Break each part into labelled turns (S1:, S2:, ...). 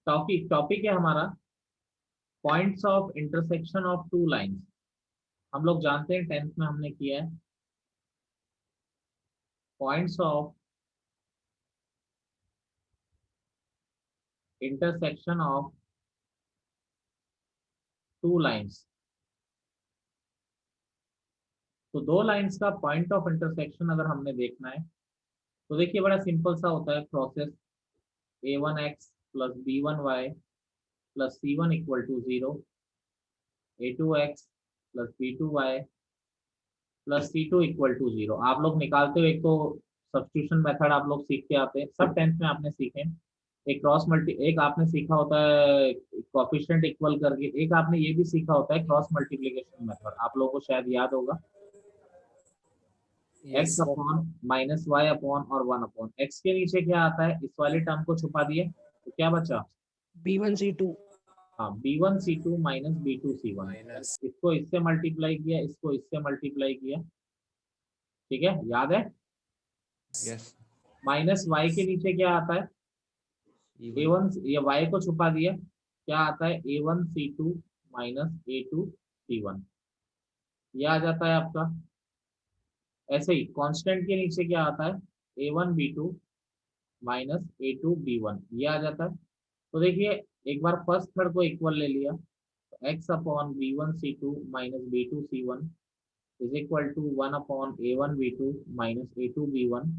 S1: Topic topic है हमारा points of intersection of two lines. हम लोग जानते हैं 10th में हमने किया है points of intersection of two lines. तो दो लाइंस का पॉइंट ऑफ इंटरसेक्शन अगर हमने देखना है तो देखिए बड़ा सिंपल सा होता है process. a1x plus b1y plus c1 equal to 0, a2x plus b2y plus c2 equal to 0। आप लोग निकालते हो, एक तो सब्स्टिट्यूशन मेथड आप लोग सीख के आते हैं, सब 10th में आपने सीखे। एक क्रॉस मल्टी, एक आपने सीखा होता है कोफिशिएंट इक्वल करके, एक आपने ये भी सीखा होता है क्रॉस मल्टीप्लिकेशन मेथड, आप लोगों को शायद याद होगा।
S2: Yes
S1: X upon minus Y upon और 1 अपॉन एक्स के नीचे क्या आता है, इस वाले टर्म को छुपा दिए तो क्या बचा।
S2: B1C2
S1: हाँ, b1c2 माइनस b2c1।
S2: माइनस
S1: इसको इससे मल्टीप्लाई किया, इसको इससे मल्टीप्लाई किया, ठीक है, याद है।
S3: यस
S1: माइनस वाई के नीचे क्या आता है, a1, ये y को छुपा दिया, क्या आता है a1c2 माइनस a2c1, ये आ जाता है आपका। ऐसे ही कांस्टेंट के नीचे क्या आता है a1b2 माइनस a2b1, ये आ जाता है। तो देखिए एक बार फर्स्ट थर्ड को इक्वल ले लिया तो x upon b1c2 minus b2c1 is equal to 1 upon a1b2 minus a2b1।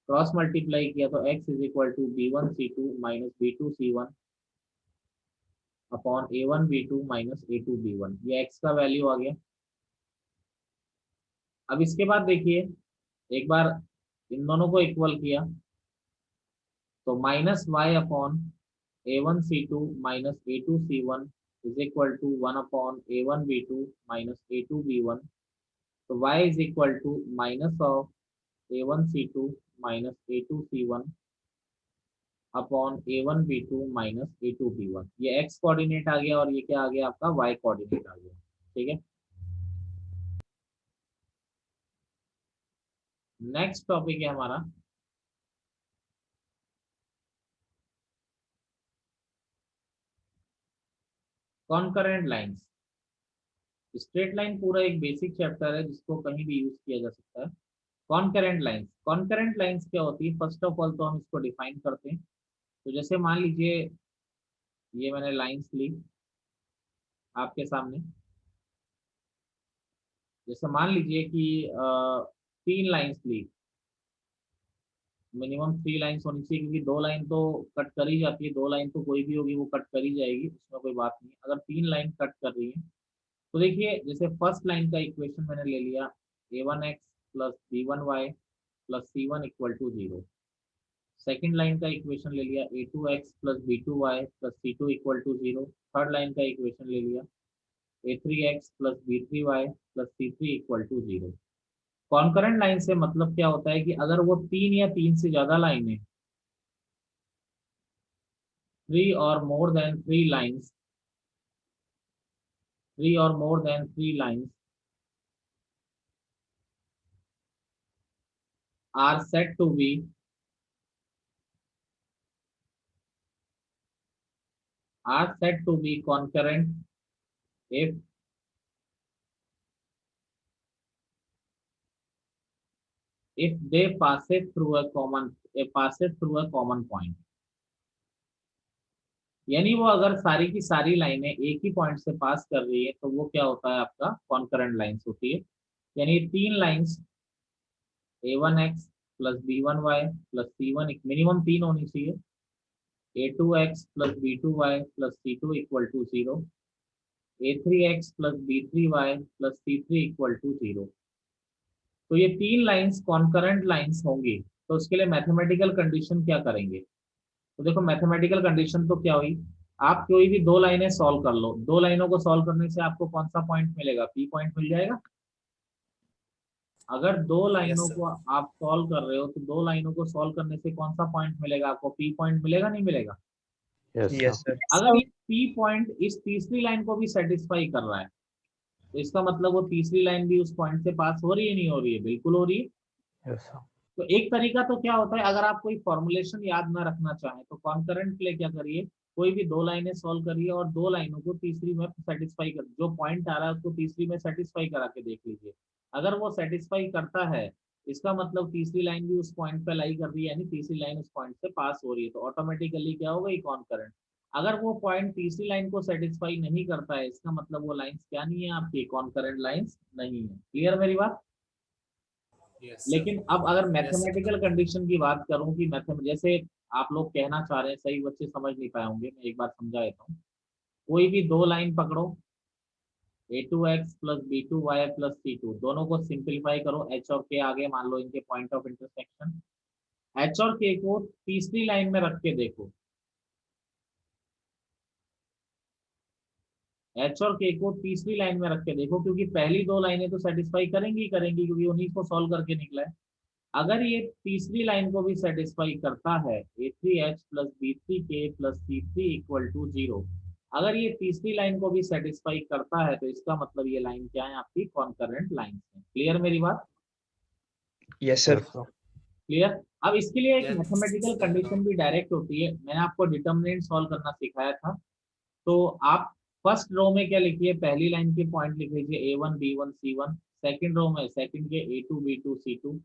S1: Cross multiply किया तो x is equal to b1c2 minus b2c1 upon a1b2 minus a2b1, ये x का वैल्यू आ गया। अब इसके बाद देखिए एक बार इन दोनों को इक्वल किया तो minus Y upon a1c2 minus a2c1 is equal to 1 upon a1b2 minus a2b1। तो y is equal to minus of a1c2 minus a2c1 upon a1b2 minus a2b1, ये x कोऑर्डिनेट आ गया और ये क्या आ गया आपका y कोऑर्डिनेट आ गया, ठीक है। नेक्स्ट टॉपिक है हमारा कॉन्करेंट लाइंस। स्ट्रेट लाइन पूरा एक बेसिक चैप्टर है जिसको कहीं भी यूज किया जा सकता है। कॉन्करेंट लाइंस, कॉन्करेंट लाइंस क्या होती है, फर्स्ट ऑफ ऑल तो हम इसको डिफाइन करते हैं। तो जैसे मान लीजिए ये मैंने लाइंस ली आपके सामने, जैसे मान लीजिए कि 3 लाइंस ली, मिनिमम 3 लाइंस होनी चाहिए क्योंकि 2 लाइन तो कट कर ही जाती है, 2 लाइन तो कोई भी होगी वो कट कर ही जाएगी, उसमें कोई बात नहीं। अगर 3 लाइन कट कर रही है तो देखिए जैसे फर्स्ट लाइन का इक्वेशन मैंने ले लिया a1x plus b1y plus c1 equal to 0। Second line का इक्वेशन ले लिया a2x plus b2y plus c2 equal to 0। Third line का इक्वेशन ले लिया a3x plus b3y plus c3 equal to 0। Concurrent line से मतलब क्या होता है कि अगर वो 3 या 3 से ज्यादा लाइनें, 3 और मोर देन 3 लाइन्स, 3 और more than 3 lines are said to be concurrent if they passes through a common point। यानी वो अगर सारी की सारी लाइनें एक ही पॉइंट से पास कर रही है तो वो क्या होता है आपका कॉन्करेंट लाइंस होती है। यानी 3 lines a1x plus b1y plus c1, minimum 3 होनी चाहिए, a2x plus b2y plus c2 equal to 0, a3x plus b3y plus c3 equal to 0। तो ये 3 लाइंस कॉन्करेंट लाइंस होंगी तो उसके लिए मैथमेटिकल कंडीशन क्या करेंगे। तो देखो मैथमेटिकल कंडीशन तो क्या हुई, आप कोई भी 2 लाइनें सॉल्व कर लो, 2 लाइनों को सॉल्व करने से आपको कौन सा पॉइंट मिलेगा, पी पॉइंट मिल जाएगा। अगर 2 लाइनों को आप सॉल्व कर रहे हो तो 2 लाइनों को सॉल्व करने से कौन सा पॉइंट मिलेगा आपको, पी पॉइंट मिलेगा नहीं मिलेगा।
S3: यस सर
S1: अगर ये पी पॉइंट इस तीसरी लाइन को भी सेटिस्फाई कर रहा है तो इसका मतलब वो तीसरी लाइन भी उस पॉइंट से पास हो रही है, नहीं हो रही है, बिल्कुल हो रही है।
S3: यस सर
S1: तो एक तरीका तो क्या होता है, अगर आप कोई फॉर्मुलेशन याद ना रखना चाहें तो कॉन्करेंट के लिए क्या करिए, कोई भी दो लाइनें सॉल्व करिए और दो लाइनों को तीसरी में सेटिस्फाई कर, जो पॉइंट आ रहा है उसको तीसरी में सेटिस्फाई करा के देख लीजिए। अगर वो सेटिस्फाई करता है, इसका मतलब तीसरी लाइन भी उस पॉइंट पे लाई कर रही है, यानी तीसरी लाइन उस पॉइंट से पास हो रही है, तो ऑटोमेटिकली क्या होगा, ये कॉन्करेंट। अगर वो पॉइंट तीसरी लाइन को सेटिस्फाई नहीं करता है, इसका मतलब वो लाइंस क्या नहीं है, आपकी कॉन्करेंट लाइंस नहीं है। क्लियर मेरी बात?
S3: Yes, sir.
S1: लेकिन अब अगर
S3: Yes, sir.
S1: मैथमेटिकल कंडीशन की बात करूं कि मैथम जैसे आप लोग कहना चाह रहे हैं, सही बच्चे समझ नहीं पाए होंगे, मैं एक बार समझा देता हूँ। कोई भी दो लाइन पकड़ो, a2x plus b2y plus c2, दोनों को सिंप्लीफाई करो, h और k आगे मान लो इनके पॉइंट ऑफ इंटरसेक्शन। h और k को तीसरी लाइन में रख के देखो, h और k को तीसरी लाइन में रख के देखो, क्योंकि पहली दो लाइनें तो सेटिस्फाई करेंगी ही करेंगी, क्योंकि उन्हीं को सॉल्व करके निकला है। अगर ये तीसरी लाइन को भी सेटिस्फाई करता है, a3h plus b3k plus c3 equal to 0, अगर ये तीसरी लाइन को भी सेटिस्फाई करता है, तो इसका मतलब ये लाइन क्या है, आपकी कॉन्करेंट लाइन है। क्लियर मेरी बात?
S3: Yes, sir.
S1: क्लियर? अब इसके लिए एक
S3: Yes,
S1: मैथमेटिकल
S3: sir.
S1: कंडीशन भी डायरेक्ट होती है, मैंने आपको डिटर्मिनेंट सॉल्व करना सिखाया था। तो आप फर्स्ट रो में क्या लिखिए, पहली लाइन के पॉइंट लिख लीजिए a1 b1 c1, second row में सेकंड के a2 b2 c2,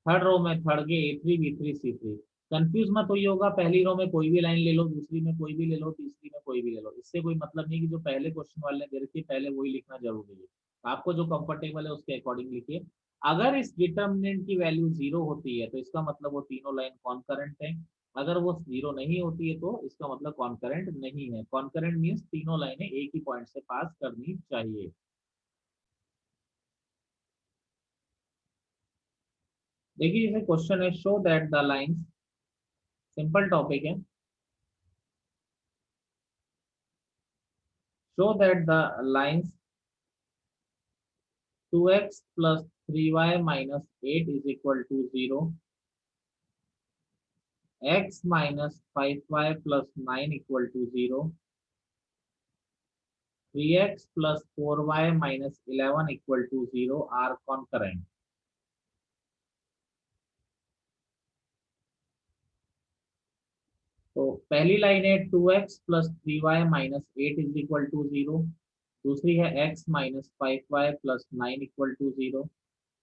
S1: third row में थर्ड के a3 b3 c3। कंफ्यूज मत होइए होगा, पहली रो में कोई भी लाइन ले लो, दूसरी में कोई भी ले लो, तीसरी में कोई भी ले लो, इससे कोई मतलब नहीं कि जो पहले क्वेश्चन वाले ने दे रखी है पहले वही लिखना जरूरी है। आपको जो कंफर्टेबल है उसके अकॉर्डिंग लिखिए। अगर इस डिटर्मिनेंट की वैल्यू जीरो होती है, तो इसका मतलब वो तीनों लाइन कॉन्करेंट है। अगर वो जीरो नहीं होती है, तो इसका मतलब कॉन्करेंट नहीं है। कॉन्करेंट मीन्स तीनों लाइनें एक ही पॉइंट से पास करनी चाहिए। देखिए जैसे क्वेश्चन है, show that the lines, simple topic है, show that the lines 2x plus 3y minus 8 is equal to 0, x minus 5y plus 9 equal to 0, 3x plus 4y minus 11 equal to 0 are concurrent. तो पहली line है 2x plus 3y minus 8 is equal to 0, दूसरी है x minus 5y plus 9 equal to 0,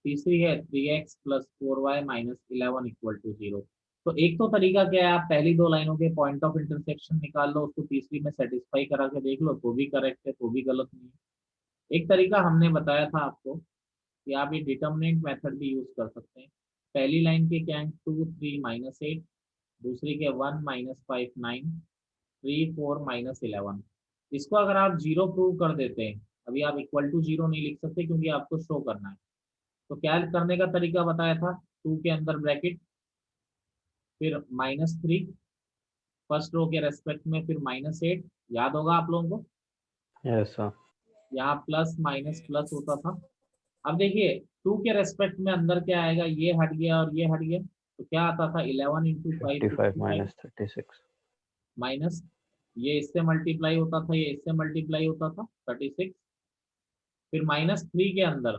S1: तीसरी है 3x plus 4y minus 11 equal to 0। तो एक तो तरीका क्या है, आप पहली दो लाइनों के पॉइंट ऑफ इंटरसेक्शन निकाल लो, उसको तीसरी में सेटिस्फाई करा के देख लो, तो भी करेक्ट है, तो भी गलत नहीं है। एक तरीका हमने बताया था आपको कि आप ये डिटर्मिनेंट मेथड भी यूज कर सकते हैं। पहली लाइन के क्या है, 2 3 माइनस 8, दूसरी के 1 माइनस 5 9, 3 4 माइनस 11। इसको अगर आप जीरो प्रूव कर देते हैं, अभी आप इक्वल टू जीरो नहीं लिख सकते क्योंकि आपको शो करना है, तो क्या करने का तरीका बताया था, 2 के अंदर ब्रैकेट, फिर -3, फर्स्ट रो के रेस्पेक्ट में, फिर -8, याद होगा आप लोगों को,
S2: यस सर।
S1: यहाँ प्लस माइनस प्लस होता था। अब देखिए 2 के रेस्पेक्ट में अंदर क्या आएगा, ये हट गया और ये हट गया, तो क्या आता था, 11 इंटू 5
S2: 55 माइनस 36,
S1: माइनस ये इससे मल्टीप्लाई होता था, ये इससे मल्टीप्लाई होता था 36, फिर -3 के अंदर,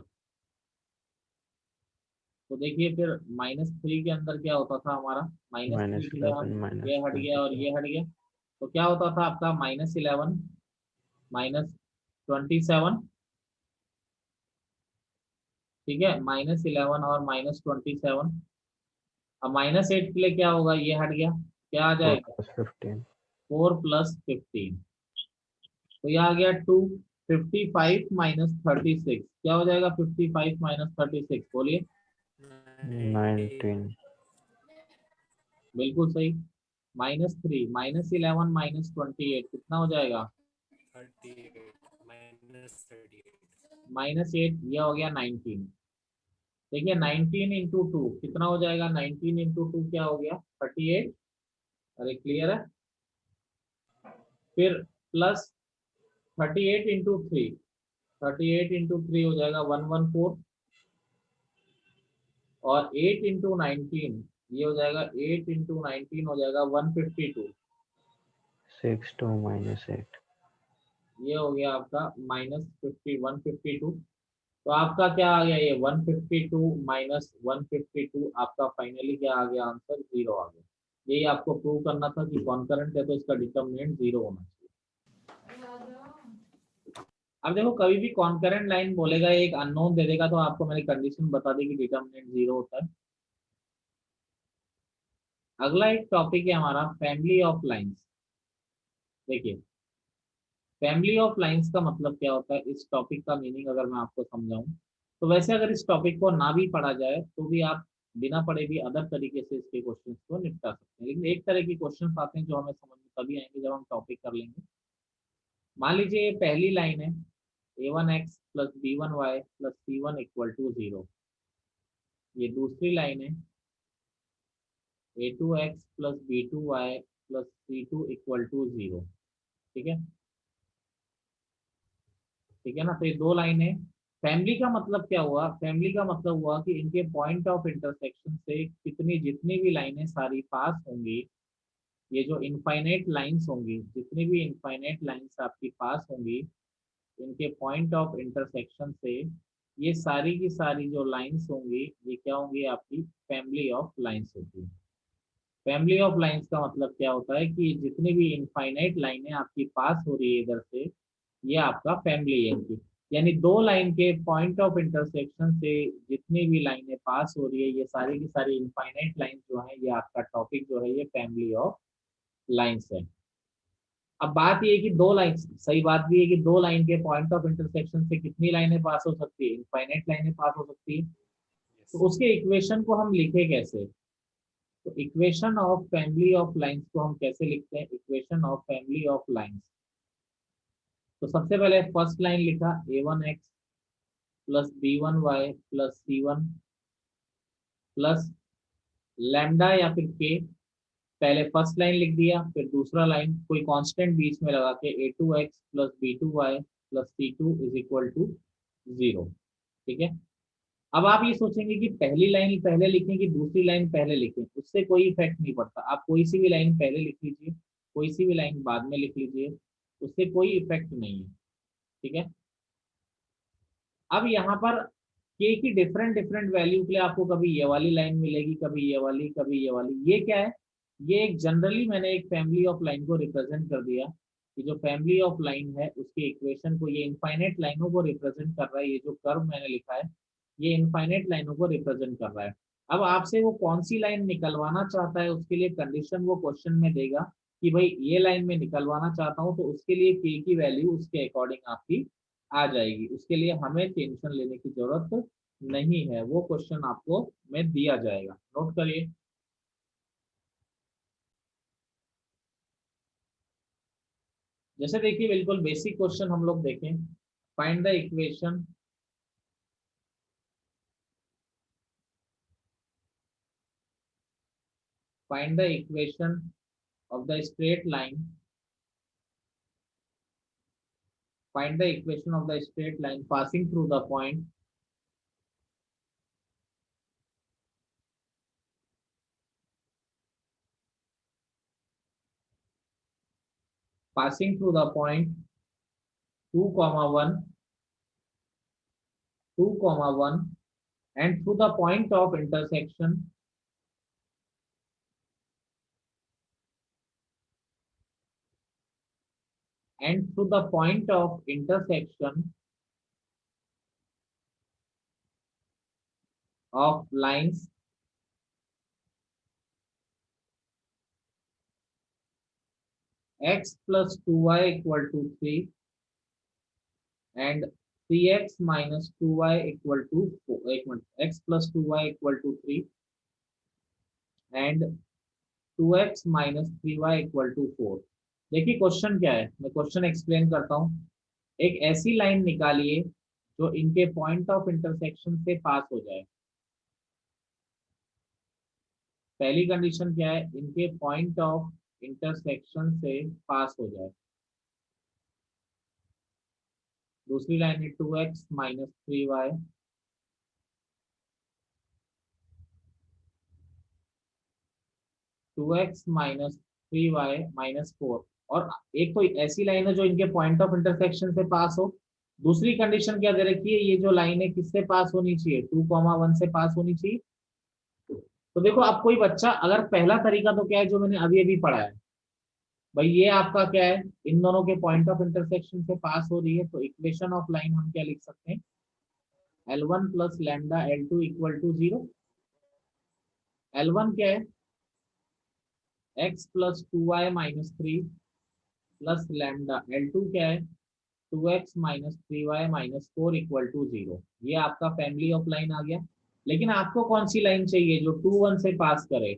S1: तो देखिए फिर -3 के अंदर क्या होता था हमारा, -3 गया,
S2: -11
S1: ये हट गया और ये हट गया, तो क्या होता था आपका -11 -27, ठीक है, -11 और -27। अब -8 के लिए क्या होगा, ये हट गया, क्या आ
S2: 4
S1: जाएगा,
S2: + 15,
S1: 4 + 15, तो ये आ गया 2, 55 माइनस 36, क्या हो जाएगा 55 माइनस 36, बोलिए।
S2: 19,
S1: बिल्कुल सही। -3 -11 -28 कितना हो जाएगा,
S3: 38
S1: -8, यह हो गया 19। देखिए 19 इंटू 2 कितना हो जाएगा, 19 इंटू 2 क्या हो गया, 38। अरे क्लियर है? फिर प्लस 38 इंटू 3, 38 इंटू 3 हो जाएगा 114, और 8 इंटू 19, ये हो जाएगा 8 इंटू 19 हो जाएगा 152,
S2: 6 2 -8,
S1: ये हो गया आपका -152। तो आपका क्या आ गया, ये 152 माइनस 152, आपका फाइनली क्या आ गया आंसर, 0 आ गया। यही आपको प्रूव करना था कि कॉन्करेंट है तो इसका डिटर्मिनेंट 0 होना चाहिए। अब देखो कभी भी कॉन्करेंट लाइन बोलेगा, एक अननोन दे देगा, तो आपको मैंने कंडीशन बता दी कि डिटर्मिनेंट 0 होता है। अगला एक टॉपिक है हमारा फैमिली ऑफ लाइंस। देखिए फैमिली ऑफ लाइंस का मतलब क्या होता है, इस टॉपिक का मीनिंग अगर मैं आपको समझाऊं तो वैसे अगर इस टॉपिक को ना भी पढ़ा जाए तो भी आप बिना पढ़े भी अदर तरीके से इसके क्वेश्चंस को निपटा सकते हैं। लेकिन एक तरह के क्वेश्चंस आते हैं जो हमें समझ में तभी आएंगे जब हम टॉपिक कर लेंगे। मान लीजिए ये पहली लाइन है a1x plus b1y plus c1 equal to 0। ये दूसरी लाइन है a2x plus b2y plus c2 equal to 0। ठीक है, ठीक है ना। तो ये दो लाइनें, फैमिली का मतलब क्या हुआ, फैमिली का मतलब हुआ कि इनके पॉइंट ऑफ इंटरसेक्शन से कितनी जितनी भी लाइनें सारी पास होंगी, ये जो इनफाइनाइट लाइंस होंगी, जितनी भी इनफाइनाइट लाइंस आपकी पास होंगी, इनके पॉइंट ऑफ इंटरसेक्शन से ये सारी की सारी जो लाइंस होंगी ये क्या होंगी, आपकी फैमिली ऑफ लाइंस होगी। फैमिली ऑफ लाइंस का मतलब क्या होता है कि जितनी भी इनफाइनाइट लाइनें आपकी पास हो रही है इधर से, ये आपका फैमिली है इनकी। यानी दो लाइन के पॉइंट ऑफ इंटरसेक्शन से जितनी भी लाइनें पास हो रही है, ये सारी की सारी इनफाइनाइट लाइन जो है, ये आपका टॉपिक जो है ये फैमिली ऑफ लाइंस है। अब बात ये है कि दो लाइन, सही बात भी है कि दो लाइन के पॉइंट ऑफ इंटरसेक्शन से कितनी लाइनें पास हो सकती है, इनफाइनाइट लाइनें पास हो सकती है। तो उसके इक्वेशन को हम लिखे कैसे, तो equation of family of lines को हम कैसे लिखते हैं, equation of family of lines. तो सबसे पहले फर्स्ट लाइन लिखा a1x plus b1y plus c1 plus lambda या फिर k। पहले फर्स्ट लाइन लिख दिया, फिर दूसरा लाइन कोई कांस्टेंट बीच में लगा के a2x plus b2y plus c2 is equal to 0। ठीक है, अब आप ये सोचेंगे कि पहली लाइन पहले लिखें कि दूसरी लाइन पहले लिखें, उससे कोई इफेक्ट नहीं पड़ता। आप कोई सी भी लाइन पहले लिख लीजिए, कोई सी भी लाइन बाद में लिख लीजिए, उससे कोई इफेक्ट नहीं है। ठीक है, अब यहाँ पर के की डिफरेंट डिफरेंट वैल्यू के लिए आपको कभी ये वाली लाइन मिलेगी, कभी ये वाली, कभी ये वाली। ये क्या है, ये एक जनरली मैंने एक फैमिली ऑफ लाइन को रिप्रेजेंट कर दिया कि जो फैमिली ऑफ लाइन है उसके इक्वेशन को, ये इनफाइनाइट लाइनों को रिप्रेजेंट कर रहा है। ये जो कर्व मैंने लिखा है ये इनफाइनाइट लाइनों को रिप्रेजेंट कर रहा है। अब आपसे वो कौन सी लाइन निकलवाना चाहता है उसके लिए कंडीशन वो क्वेश्चन में देगा कि भाई ये लाइन में निकलवाना चाहता हूँ, तो उसके लिए के की वैल्यू उसके अकॉर्डिंग आपकी आ जाएगी। उसके लिए हमें टेंशन लेने की जरूरत नहीं है, वो क्वेश्चन आपको में दिया जाएगा। नोट करिए, जैसे देखिए बिल्कुल बेसिक क्वेश्चन हम लोग देखें। Find the equation find the equation of the straight line, find the equation of the straight line passing through the point passing through the point 2 comma 1 2 comma 1 and through the point of intersection and through the point of intersection of lines x plus 2y equal to 3 and 3x minus 2y equal to 4, x plus 2y equal to 3 and 2x minus 3y equal to 4। देखिए question क्या है, मैं question explain करता हूँ। एक ऐसी line निकालिए जो इनके पॉइंट ऑफ इंटरसेक्शन से पास हो जाए। पहली कंडीशन क्या है, इनके पॉइंट ऑफ इंटरसेक्शन से पास हो जाए। दूसरी लाइन है 2x minus 3y, two X minus 3y minus 4। और एक कोई ऐसी लाइन है जो इनके पॉइंट ऑफ इंटरसेक्शन से पास हो। दूसरी कंडीशन क्या दे रखी है, ये जो लाइन है किससे पास होनी चाहिए, 2, 1 से पास होनी चाहिए। तो देखो अब कोई बच्चा, अगर पहला तरीका तो क्या है जो मैंने अभी अभी पढ़ा है भाई, ये आपका क्या है, इन दोनों के पॉइंट ऑफ इंटरसेक्शन से पास हो रही है, तो इक्वेशन ऑफ लाइन हम क्या लिख सकते हैं, L1 plus lambda L2 equal to 0। L1 क्या है, x plus 2y minus 3 plus lambda. L2 क्या है, 2x minus 3y minus 4 equal to 0। ये आपका फैमिली ऑफ लाइन आ गया। लेकिन आपको कौन सी लाइन चाहिए, जो 2 1 से पास करे,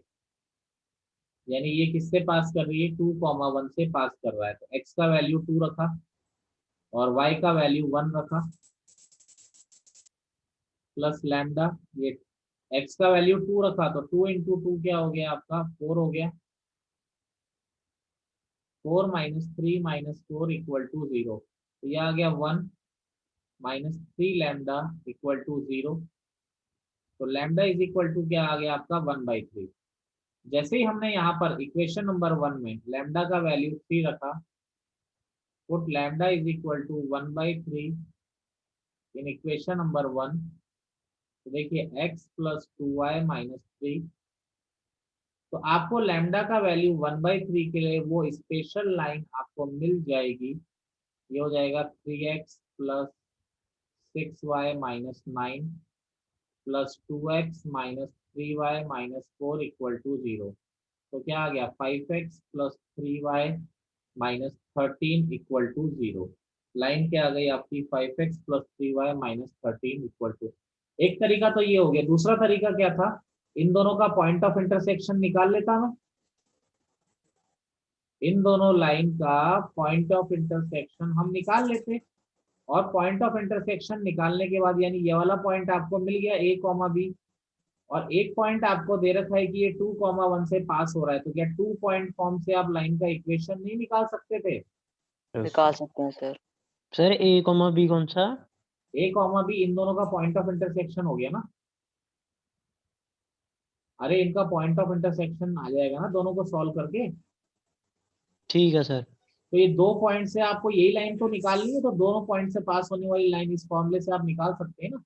S1: यानी ये किससे पास कर रही है, 2, 1 से पास कर रहा है। तो x का वैल्यू 2 रखा और y का वैल्यू 1 रखा, प्लस लैम्डा, ये x का वैल्यू 2 रखा तो 2 इंटू 2 क्या हो गया आपका, 4 हो गया। 4 माइनस 3 माइनस 4 इक्वल टू 0, तो यह आ गया 1 माइनस 3 लैम्डा इक्वल टू 0। तो लैम्डा इज इक्वल टू क्या आ गया आपका, 1/3। जैसे ही हमने यहाँ पर इक्वेशन नंबर 1 में लैम्डा का वैल्यू 3 रखा, put lambda is equal to 1/3 in equation number 1। तो देखिए x प्लस 2y माइनस 3, तो आपको लैम्डा का वैल्यू 1/3 के लिए वो स्पेशल लाइन आपको मिल जाएगी। ये हो जाएगा 3x plus 6y minus 9 plus 2x minus 3y minus 4 equal to 0। तो क्या आ गया, 5x plus 3y minus 13 equal to 0। Line क्या आ गई आपकी, 5x plus 3y minus 13 equal to. एक तरीका तो ये हो गया। दूसरा तरीका क्या था, इन दोनों का पॉइंट ऑफ इंटरसेक्शन निकाल लेता मैं। इन दोनों लाइन का पॉइंट ऑफ इंटरसेक्शन हम निकाल लेते, और पॉइंट ऑफ इंटरसेक्शन निकालने के बाद, यानी ये वाला पॉइंट आपको मिल गया a, b, और एक पॉइंट आपको दे रखा है कि ये 2, 1 से पास हो रहा है, तो क्या 2 पॉइंट फॉर्म से आप लाइन का इक्वेशन नहीं निकाल सकते थे।
S2: Yes,
S4: निकाल
S2: sir.
S4: सकते हैं सर।
S5: सर ए कॉमा बी कौन सा?
S1: a, b इन दोनों का पॉइंट ऑफ इंटरसेक्शन हो गया ना। अरे इनका पॉइंट ऑफ इंटरसेक्शन आ जाएगा ना दोनों को सॉल्व करके।
S5: ठीक है सर।
S1: तो ये 2 पॉइंट से आपको यही लाइन तो निकालनी है, तो दोनों पॉइंट से पास होने वाली लाइन इस फॉर्मूले से आप निकाल सकते हैं ना।